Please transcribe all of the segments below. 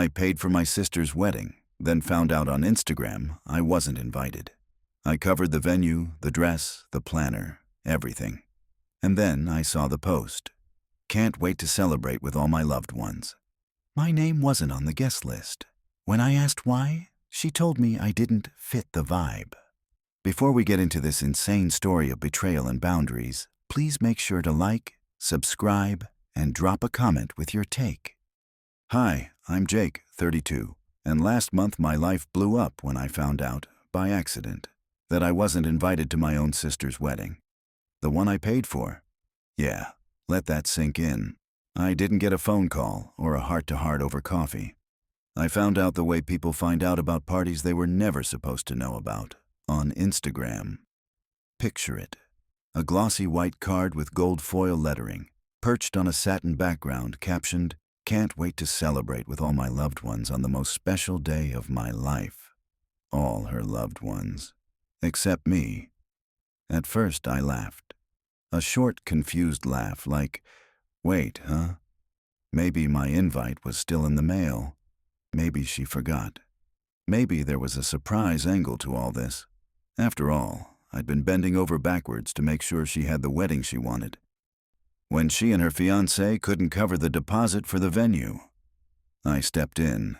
I paid for my sister's wedding, then found out on Instagram I wasn't invited. I covered the venue, the dress, the planner, everything. And then I saw the post. Can't wait to celebrate with all my loved ones. My name wasn't on the guest list. When I asked why, she told me I didn't fit the vibe. Before we get into this insane story of betrayal and boundaries, please make sure to like, subscribe, and drop a comment with your take. Hi, I'm Jake, 32, and last month my life blew up when I found out, by accident, that I wasn't invited to my own sister's wedding. The one I paid for. Yeah, let that sink in. I didn't get a phone call or a heart-to-heart over coffee. I found out the way people find out about parties they were never supposed to know about, on Instagram. Picture it. A glossy white card with gold foil lettering, perched on a satin background captioned, "Can't wait to celebrate with all my loved ones on the most special day of my life." All her loved ones. Except me. At first I laughed. A short, confused laugh like, wait, huh? Maybe my invite was still in the mail. Maybe she forgot. Maybe there was a surprise angle to all this. After all, I'd been bending over backwards to make sure she had the wedding she wanted. When she and her fiancé couldn't cover the deposit for the venue, I stepped in.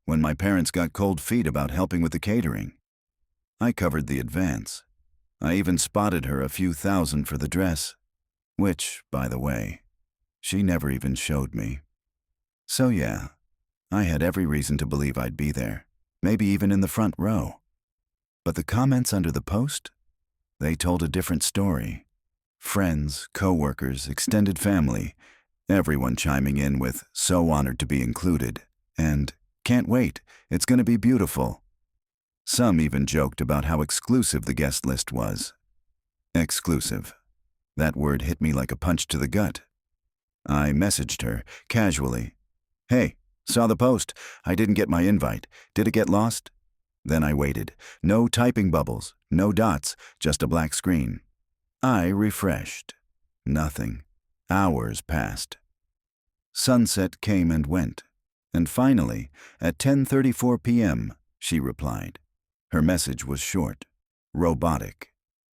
When my parents got cold feet about helping with the catering, I covered the advance. I even spotted her a few thousand for the dress, which, by the way, she never even showed me. So yeah, I had every reason to believe I'd be there, maybe even in the front row. But the comments under the post? They told a different story. Friends, co-workers, extended family, everyone chiming in with, "So honored to be included," and, "Can't wait, it's gonna be beautiful." Some even joked about how exclusive the guest list was. Exclusive. That word hit me like a punch to the gut. I messaged her, casually. "Hey, saw the post. I didn't get my invite. Did it get lost?" Then I waited. No typing bubbles, no dots, just a black screen. I refreshed. Nothing. Hours passed. Sunset came and went. And finally, at 10:34 p.m., she replied. Her message was short, robotic.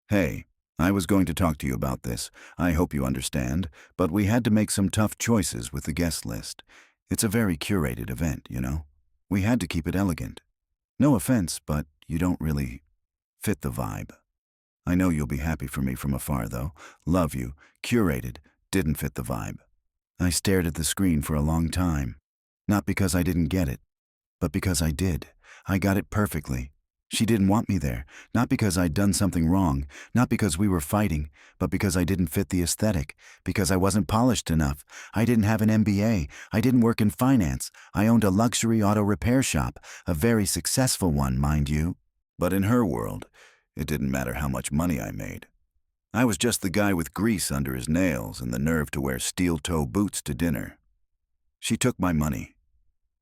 "Hey, I was going to talk to you about this. I hope you understand, but we had to make some tough choices with the guest list. It's a very curated event, you know. We had to keep it elegant. No offense, but you don't really fit the vibe. I know you'll be happy for me from afar, though. Love you. Curated. Didn't fit the vibe." I stared at the screen for a long time. Not because I didn't get it, but because I did. I got it perfectly. She didn't want me there, not because I'd done something wrong, not because we were fighting, but because I didn't fit the aesthetic, because I wasn't polished enough. I didn't have an MBA. I didn't work in finance. I owned a luxury auto repair shop, a very successful one, mind you. But in her world, it didn't matter how much money I made. I was just the guy with grease under his nails and the nerve to wear steel-toe boots to dinner. She took my money,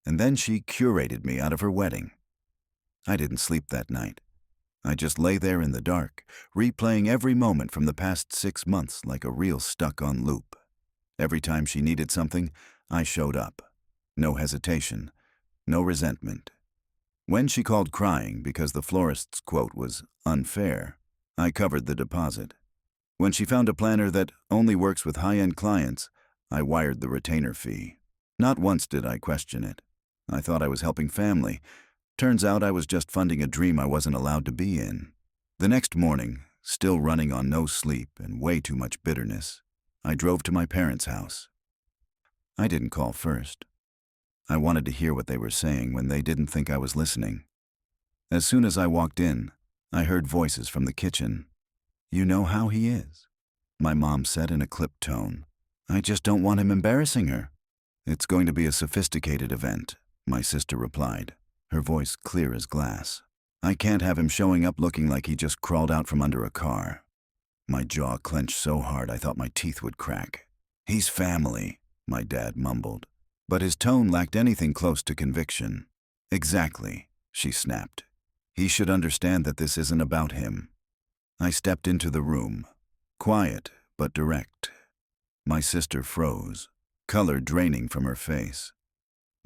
and then she curated me out of her wedding. I didn't sleep that night. I just lay there in the dark, replaying every moment from the past 6 months like a reel stuck on loop. Every time she needed something, I showed up. No hesitation, no resentment. When she called crying because the florist's quote was unfair, I covered the deposit. When she found a planner that only works with high-end clients, I wired the retainer fee. Not once did I question it. I thought I was helping family. Turns out I was just funding a dream I wasn't allowed to be in. The next morning, still running on no sleep and way too much bitterness, I drove to my parents' house. I didn't call first. I wanted to hear what they were saying when they didn't think I was listening. As soon as I walked in, I heard voices from the kitchen. "You know how he is," my mom said in a clipped tone. "I just don't want him embarrassing her." "It's going to be a sophisticated event," my sister replied, her voice clear as glass. "I can't have him showing up looking like he just crawled out from under a car." My jaw clenched so hard I thought my teeth would crack. "He's family," my dad mumbled, but his tone lacked anything close to conviction. "Exactly," she snapped. "He should understand that this isn't about him." I stepped into the room, quiet but direct. My sister froze, color draining from her face.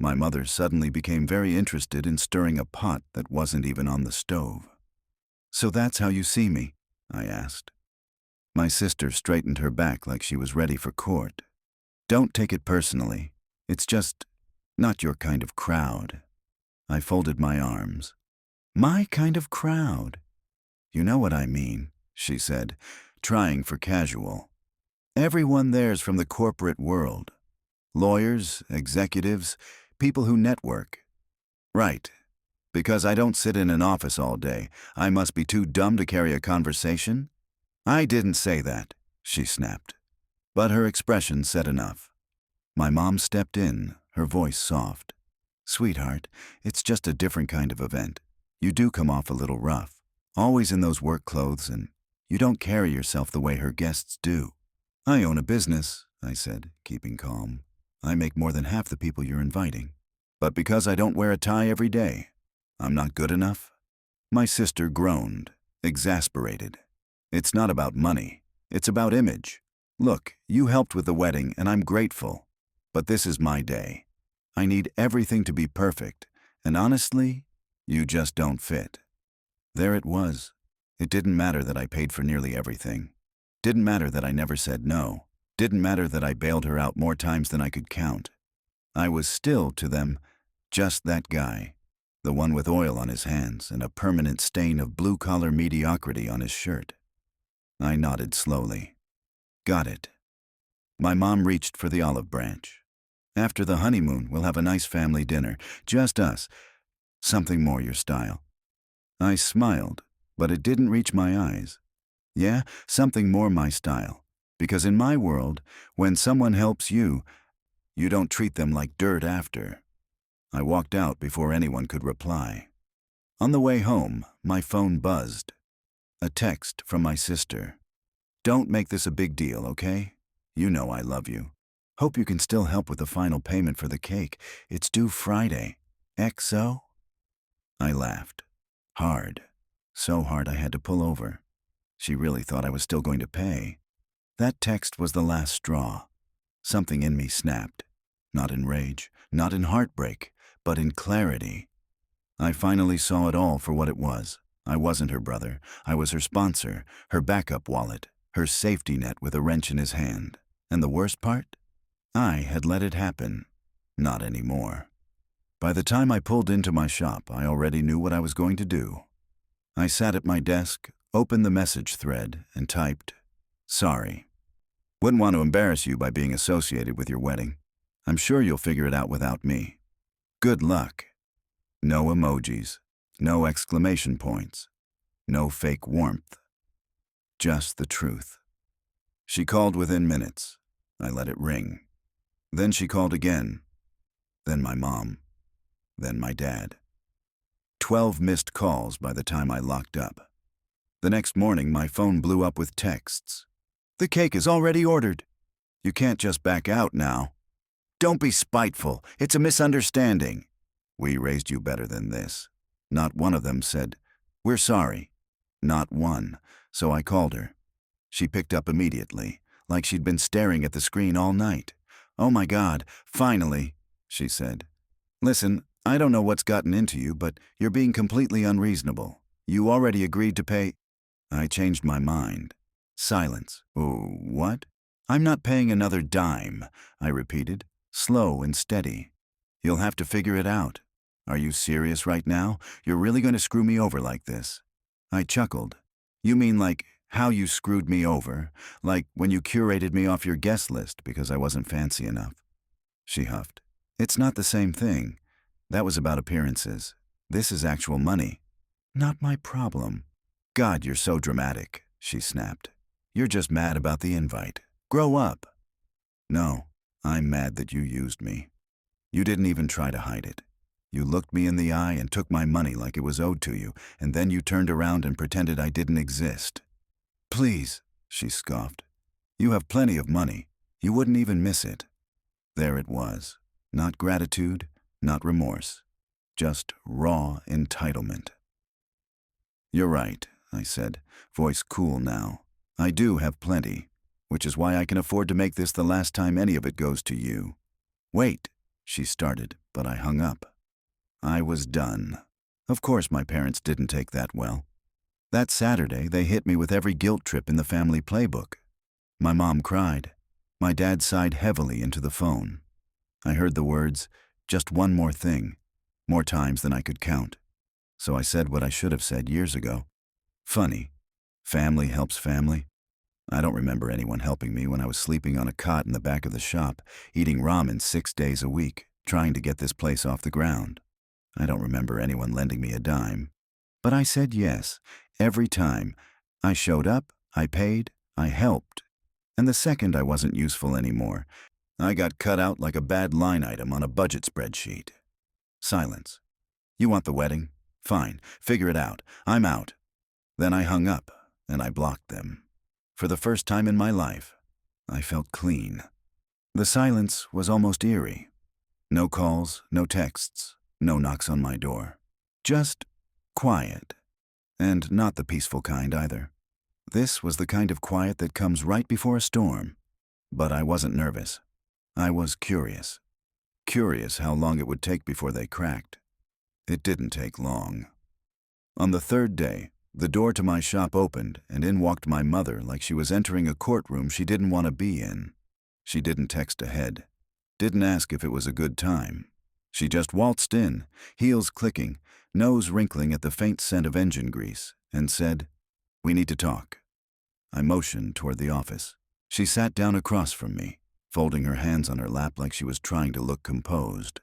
My mother suddenly became very interested in stirring a pot that wasn't even on the stove. "So that's how you see me?" I asked. My sister straightened her back like she was ready for court. "Don't take it personally. It's just not your kind of crowd." I folded my arms. "My kind of crowd? You know what I mean," she said, trying for casual. "Everyone there's from the corporate world. Lawyers, executives, people who network." "Right. Because I don't sit in an office all day, I must be too dumb to carry a conversation?" "I didn't say that," she snapped. But her expression said enough. My mom stepped in, her voice soft. "Sweetheart, it's just a different kind of event. You do come off a little rough, always in those work clothes, and you don't carry yourself the way her guests do." "I own a business," I said, keeping calm. "I make more than half the people you're inviting. But because I don't wear a tie every day, I'm not good enough?" My sister groaned, exasperated. "It's not about money. It's about image. Look, you helped with the wedding, and I'm grateful. But this is my day. I need everything to be perfect, and honestly, you just don't fit." There it was. It didn't matter that I paid for nearly everything. Didn't matter that I never said no. Didn't matter that I bailed her out more times than I could count. I was still, to them, just that guy. The one with oil on his hands and a permanent stain of blue-collar mediocrity on his shirt. I nodded slowly. "Got it." My mom reached for the olive branch. "After the honeymoon, we'll have a nice family dinner. Just us. Something more your style." I smiled, but it didn't reach my eyes. "Yeah, something more my style. Because in my world, when someone helps you, you don't treat them like dirt after." I walked out before anyone could reply. On the way home, my phone buzzed. A text from my sister. "Don't make this a big deal, okay? You know I love you. Hope you can still help with the final payment for the cake. It's due Friday. XO?" I laughed. Hard. So hard I had to pull over. She really thought I was still going to pay. That text was the last straw. Something in me snapped. Not in rage, not in heartbreak, but in clarity. I finally saw it all for what it was. I wasn't her brother. I was her sponsor, her backup wallet, her safety net with a wrench in his hand. And the worst part? I had let it happen. Not anymore. By the time I pulled into my shop, I already knew what I was going to do. I sat at my desk, opened the message thread, and typed, "Sorry. Wouldn't want to embarrass you by being associated with your wedding. I'm sure you'll figure it out without me. Good luck." No emojis, no exclamation points, no fake warmth. Just the truth. She called within minutes. I let it ring. Then she called again. Then my mom. Then my dad. 12 missed calls by the time I locked up. The next morning, my phone blew up with texts. "The cake is already ordered. You can't just back out now. Don't be spiteful. It's a misunderstanding. We raised you better than this." Not one of them said, "We're sorry." Not one. So I called her. She picked up immediately, like she'd been staring at the screen all night. "Oh my God, finally," she said. "Listen, I don't know what's gotten into you, but you're being completely unreasonable. You already agreed to pay—" I changed my mind. Silence. "Oh, what?" "I'm not paying another dime," I repeated, slow and steady. "You'll have to figure it out. Are you serious right now? You're really going to screw me over like this?" I chuckled. "You mean like how you screwed me over? Like when you curated me off your guest list because I wasn't fancy enough?" She huffed. "It's not the same thing. That was about appearances. This is actual money." "Not my problem." "God, you're so dramatic," she snapped. "You're just mad about the invite. Grow up." "No, I'm mad that you used me. You didn't even try to hide it. You looked me in the eye and took my money like it was owed to you, and then you turned around and pretended I didn't exist." "Please," she scoffed. "You have plenty of money. You wouldn't even miss it." There it was. Not gratitude, not remorse. Just raw entitlement. "You're right," I said, voice cool now. "I do have plenty, which is why I can afford to make this the last time any of it goes to you." "Wait," she started, but I hung up. I was done. Of course my parents didn't take that well. That Saturday, they hit me with every guilt trip in the family playbook. My mom cried. My dad sighed heavily into the phone. I heard the words, "Just one more thing," more times than I could count. So I said what I should have said years ago. Funny. Family helps family. I don't remember anyone helping me when I was sleeping on a cot in the back of the shop, eating ramen 6 days a week, trying to get this place off the ground. I don't remember anyone lending me a dime. But I said yes, every time. I showed up, I paid, I helped. And the second I wasn't useful anymore, I got cut out like a bad line item on a budget spreadsheet. Silence. You want the wedding? Fine, figure it out. I'm out. Then I hung up, and I blocked them. For the first time in my life, I felt clean. The silence was almost eerie. No calls, no texts, no knocks on my door. Just quiet. And not the peaceful kind either. This was the kind of quiet that comes right before a storm. But I wasn't nervous. I was curious. Curious how long it would take before they cracked. It didn't take long. On the third day, the door to my shop opened, and in walked my mother like she was entering a courtroom she didn't want to be in. She didn't text ahead. Didn't ask if it was a good time. She just waltzed in, heels clicking, nose wrinkling at the faint scent of engine grease, and said, "We need to talk." I motioned toward the office. She sat down across from me, folding her hands on her lap like she was trying to look composed.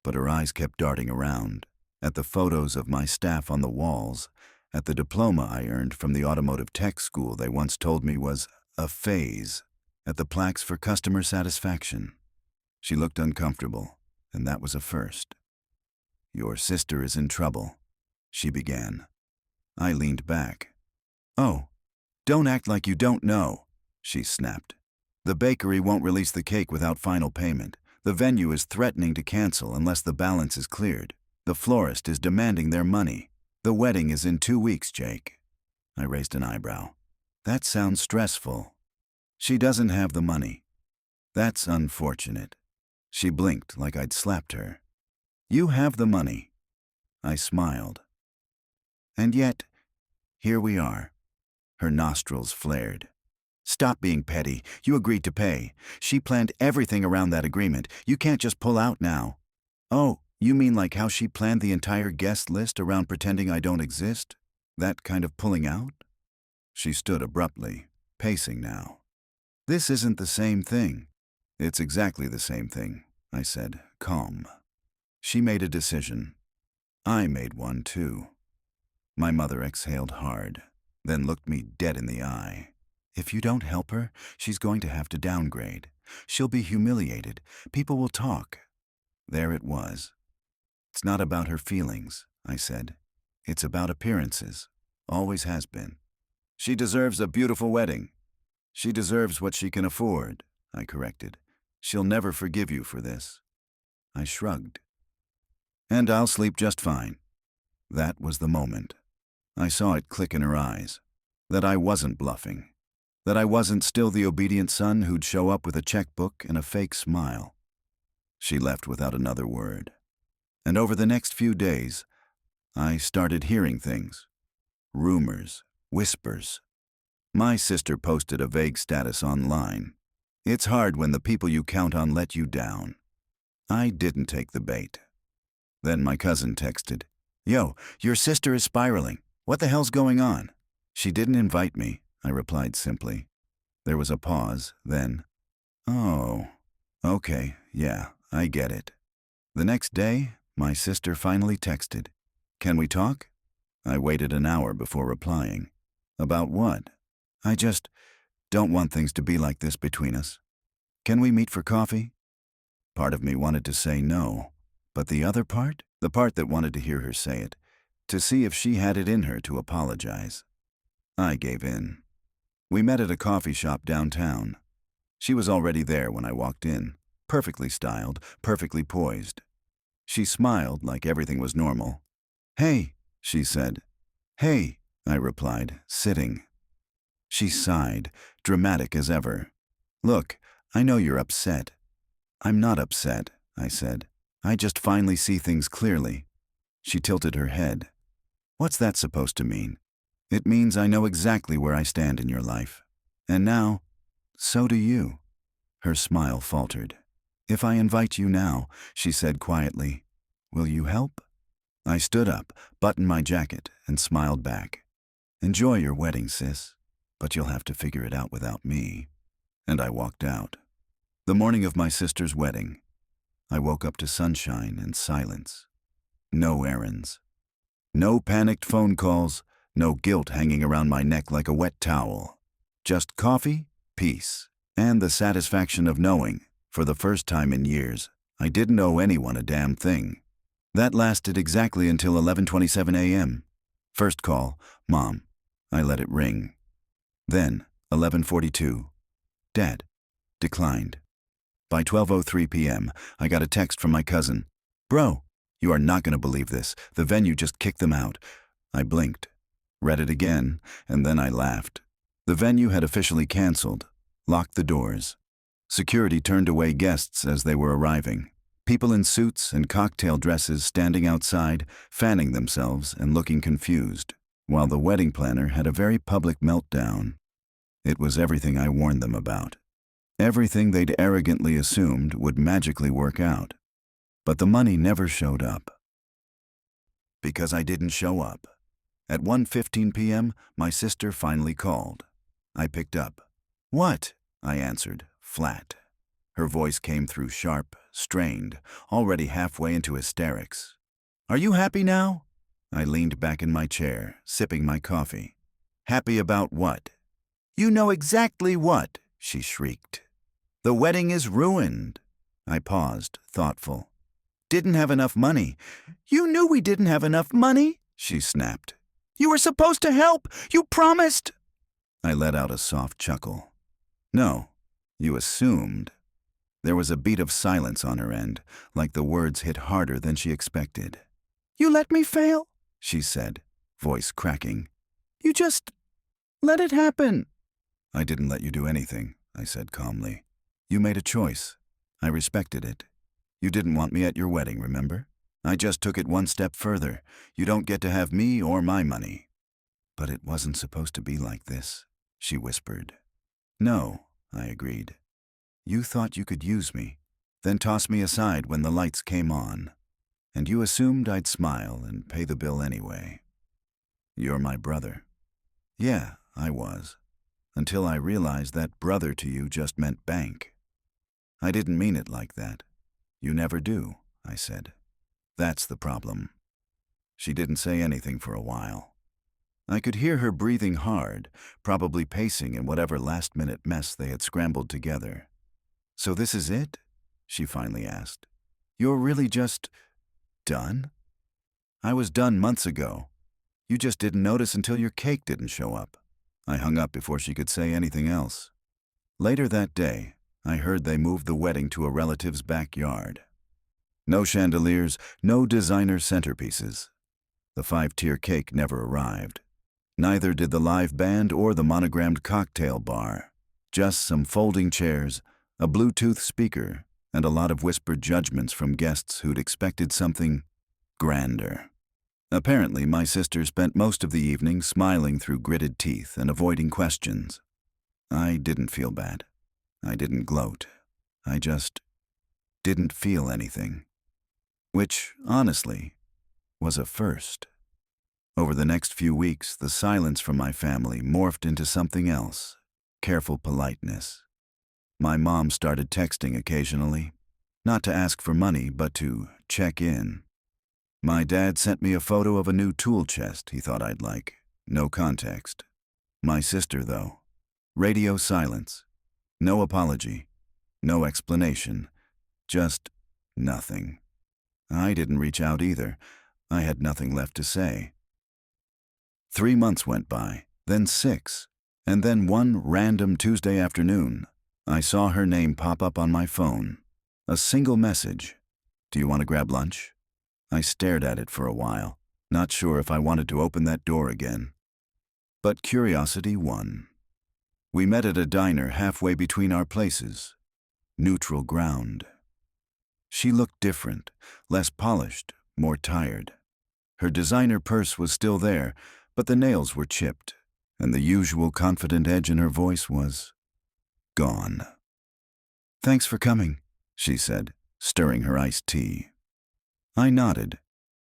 But her eyes kept darting around, at the photos of my staff on the walls, at the diploma I earned from the automotive tech school they once told me was a phase, at the plaques for customer satisfaction. She looked uncomfortable, and that was a first. "Your sister is in trouble," she began. I leaned back. "Oh, don't act like you don't know," she snapped. "The bakery won't release the cake without final payment. The venue is threatening to cancel unless the balance is cleared. The florist is demanding their money. The wedding is in 2 weeks, Jake." I raised an eyebrow. "That sounds stressful." "She doesn't have the money." "That's unfortunate." She blinked like I'd slapped her. "You have the money." I smiled. "And yet, here we are." Her nostrils flared. "Stop being petty. You agreed to pay. She planned everything around that agreement. You can't just pull out now." "Oh, you mean like how she planned the entire guest list around pretending I don't exist? That kind of pulling out?" She stood abruptly, pacing now. "This isn't the same thing." "It's exactly the same thing," I said, calm. She made a decision. I made one too. My mother exhaled hard, then looked me dead in the eye. "If you don't help her, she's going to have to downgrade. She'll be humiliated. People will talk." There it was. "It's not about her feelings," I said. "It's about appearances. Always has been." "She deserves a beautiful wedding." "She deserves what she can afford," I corrected. "She'll never forgive you for this." I shrugged. "And I'll sleep just fine." That was the moment. I saw it click in her eyes. That I wasn't bluffing. That I wasn't still the obedient son who'd show up with a checkbook and a fake smile. She left without another word. And over the next few days, I started hearing things. Rumors, whispers. My sister posted a vague status online. "It's hard when the people you count on let you down." I didn't take the bait. Then my cousin texted, "Yo, your sister is spiraling. What the hell's going on?" "She didn't invite me," I replied simply. There was a pause, then, "Oh, okay, yeah, I get it." The next day, my sister finally texted, "Can we talk?" I waited an hour before replying. "About what?" "I just don't want things to be like this between us. Can we meet for coffee?" Part of me wanted to say no, but the other part, the part that wanted to hear her say it, to see if she had it in her to apologize. I gave in. We met at a coffee shop downtown. She was already there when I walked in, perfectly styled, perfectly poised. She smiled like everything was normal. "Hey," she said. "Hey," I replied, sitting. She sighed, dramatic as ever. "Look, I know you're upset." "I'm not upset," I said. I just finally see things clearly." She tilted her head. "What's that supposed to mean?" "It means I know exactly where I stand in your life. And now, so do you." Her smile faltered. "If I invite you now," she said quietly, "will you help?" I stood up, buttoned my jacket, and smiled back. "Enjoy your wedding, sis, but you'll have to figure it out without me." And I walked out. The morning of my sister's wedding, I woke up to sunshine and silence. No errands. No panicked phone calls, no guilt hanging around my neck like a wet towel. Just coffee, peace, and the satisfaction of knowing, for the first time in years, I didn't owe anyone a damn thing. That lasted exactly until 11:27 a.m. First call, Mom. I let it ring. Then, 11:42. Dad. Declined. By 12:03 p.m., I got a text from my cousin. "Bro, you are not going to believe this. The venue just kicked them out." I blinked, read it again, and then I laughed. The venue had officially canceled, locked the doors. Security turned away guests as they were arriving. People in suits and cocktail dresses standing outside, fanning themselves and looking confused, while the wedding planner had a very public meltdown. It was everything I warned them about. Everything they'd arrogantly assumed would magically work out. But the money never showed up. Because I didn't show up. At 1:15 p.m., my sister finally called. I picked up. "What?" I answered, flat. Her voice came through sharp, strained, already halfway into hysterics. "Are you happy now?" I leaned back in my chair, sipping my coffee. "Happy about what?" "You know exactly what," she shrieked. "The wedding is ruined." I paused, thoughtful. "Didn't have enough money." "You knew we didn't have enough money," she snapped. "You were supposed to help. You promised." I let out a soft chuckle. "No, you assumed." There was a beat of silence on her end, like the words hit harder than she expected. "You let me fail," she said, voice cracking. "You just let it happen." "I didn't let you do anything," I said calmly. "You made a choice. I respected it. You didn't want me at your wedding, remember? I just took it one step further. You don't get to have me or my money." "But it wasn't supposed to be like this," she whispered. "No," I agreed. "You thought you could use me, then toss me aside when the lights came on. And you assumed I'd smile and pay the bill anyway. You're my brother." "Yeah, I was. Until I realized that brother to you just meant bank." "I didn't mean it like that. You never do," I said. "That's the problem." She didn't say anything for a while. I could hear her breathing hard, probably pacing in whatever last-minute mess they had scrambled together. "So this is it?" she finally asked. "You're really just done?" "I was done months ago. You just didn't notice until your cake didn't show up." I hung up before she could say anything else. Later that day, I heard they moved the wedding to a relative's backyard. No chandeliers, no designer centerpieces. The 5-tier cake never arrived. Neither did the live band or the monogrammed cocktail bar. Just some folding chairs, a Bluetooth speaker, and a lot of whispered judgments from guests who'd expected something grander. Apparently, my sister spent most of the evening smiling through gritted teeth and avoiding questions. I didn't feel bad. I didn't gloat. I just didn't feel anything. Which, honestly, was a first. Over the next few weeks, the silence from my family morphed into something else: careful politeness. My mom started texting occasionally, not to ask for money, but to check in. My dad sent me a photo of a new tool chest he thought I'd like. No context. My sister, though. Radio silence. No apology. No explanation. Just nothing. I didn't reach out either. I had nothing left to say. 3 months went by, then 6, and then one random Tuesday afternoon, I saw her name pop up on my phone. A single message. "Do you want to grab lunch?" I stared at it for a while, not sure if I wanted to open that door again. But curiosity won. We met at a diner halfway between our places. Neutral ground. She looked different, less polished, more tired. Her designer purse was still there, but the nails were chipped, and the usual confident edge in her voice was gone. "Thanks for coming," she said, stirring her iced tea. I nodded.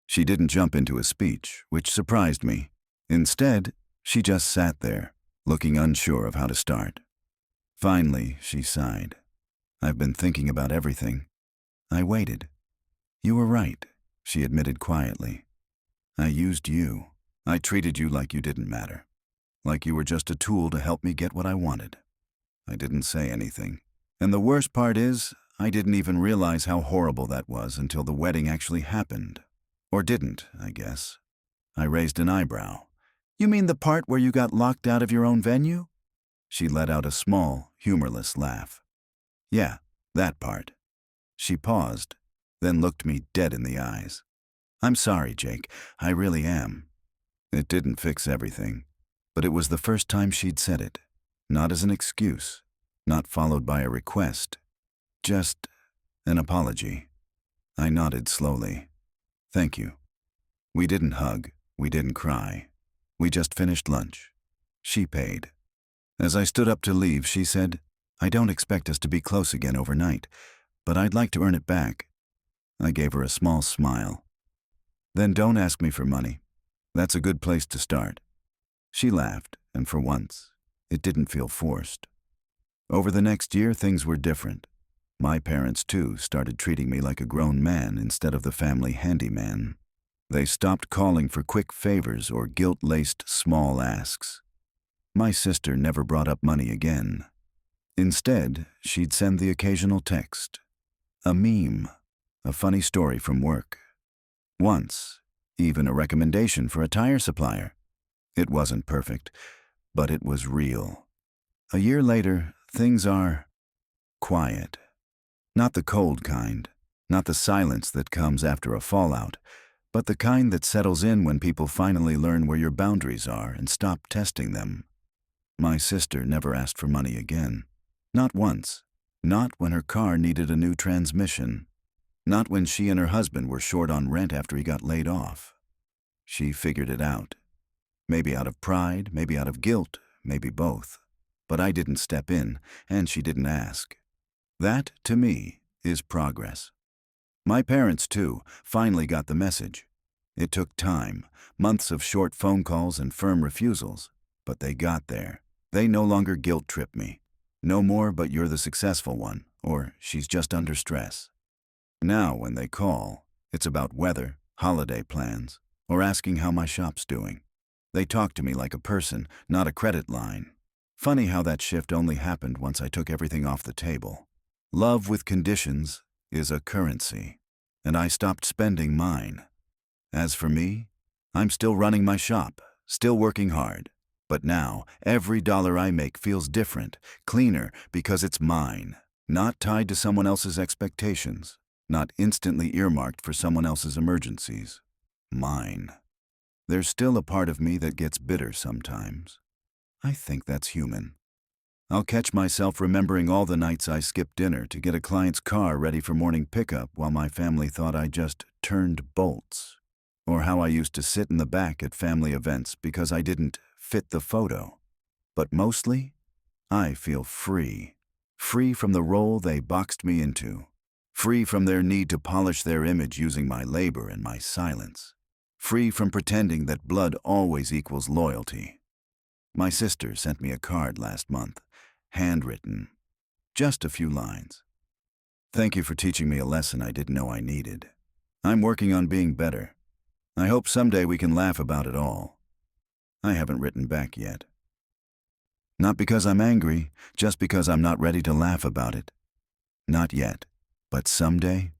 She didn't jump into a speech, which surprised me. Instead, she just sat there, looking unsure of how to start. Finally, she sighed. "I've been thinking about everything." I waited. "You were right," she admitted quietly. "I used you. I treated you like you didn't matter. Like you were just a tool to help me get what I wanted." I didn't say anything. And the worst part is, I didn't even realize how horrible that was until the wedding actually happened. Or didn't, I guess. I raised an eyebrow. "You mean the part where you got locked out of your own venue?" She let out a small, humorless laugh. "Yeah, that part." She paused, then looked me dead in the eyes. "I'm sorry, Jake. I really am." It didn't fix everything, but it was the first time she'd said it. Not as an excuse, not followed by a request. Just an apology. I nodded slowly. "Thank you." We didn't hug. We didn't cry. We just finished lunch. She paid. As I stood up to leave, she said, "I don't expect us to be close again overnight, but I'd like to earn it back." I gave her a small smile. "Then don't ask me for money. That's a good place to start." She laughed, and for once, it didn't feel forced. Over the next year, things were different. My parents, too, started treating me like a grown man instead of the family handyman. They stopped calling for quick favors or guilt-laced small asks. My sister never brought up money again. Instead, she'd send the occasional text, a meme, a funny story from work. Once, even a recommendation for a tire supplier. It wasn't perfect, but it was real. A year later, things are quiet. Not the cold kind, not the silence that comes after a fallout, but the kind that settles in when people finally learn where your boundaries are and stop testing them. My sister never asked for money again. Not once. Not when her car needed a new transmission. Not when she and her husband were short on rent after he got laid off. She figured it out. Maybe out of pride, maybe out of guilt, maybe both. But I didn't step in, and she didn't ask. That, to me, is progress. My parents, too, finally got the message. It took time, months of short phone calls and firm refusals, but they got there. They no longer guilt-trip me. No more, "But you're the successful one," or "She's just under stress." Now, when they call, it's about weather, holiday plans, or asking how my shop's doing. They talk to me like a person, not a credit line. Funny how that shift only happened once I took everything off the table. Love with conditions is a currency, and I stopped spending mine. As for me, I'm still running my shop, still working hard. But now, every dollar I make feels different, cleaner, because it's mine, not tied to someone else's expectations, not instantly earmarked for someone else's emergencies. Mine. There's still a part of me that gets bitter sometimes. I think that's human. I'll catch myself remembering all the nights I skipped dinner to get a client's car ready for morning pickup while my family thought I just turned bolts. Or how I used to sit in the back at family events because I didn't fit the photo. But mostly, I feel free. Free from the role they boxed me into. Free from their need to polish their image using my labor and my silence. Free from pretending that blood always equals loyalty. My sister sent me a card last month, handwritten. Just a few lines. "Thank you for teaching me a lesson I didn't know I needed. I'm working on being better. I hope someday we can laugh about it all." I haven't written back yet. Not because I'm angry, just because I'm not ready to laugh about it. Not yet, but someday?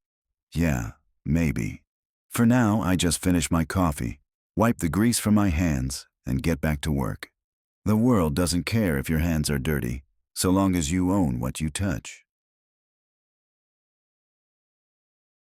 Yeah, maybe. For now, I just finish my coffee, wipe the grease from my hands, and get back to work. The world doesn't care if your hands are dirty, so long as you own what you touch.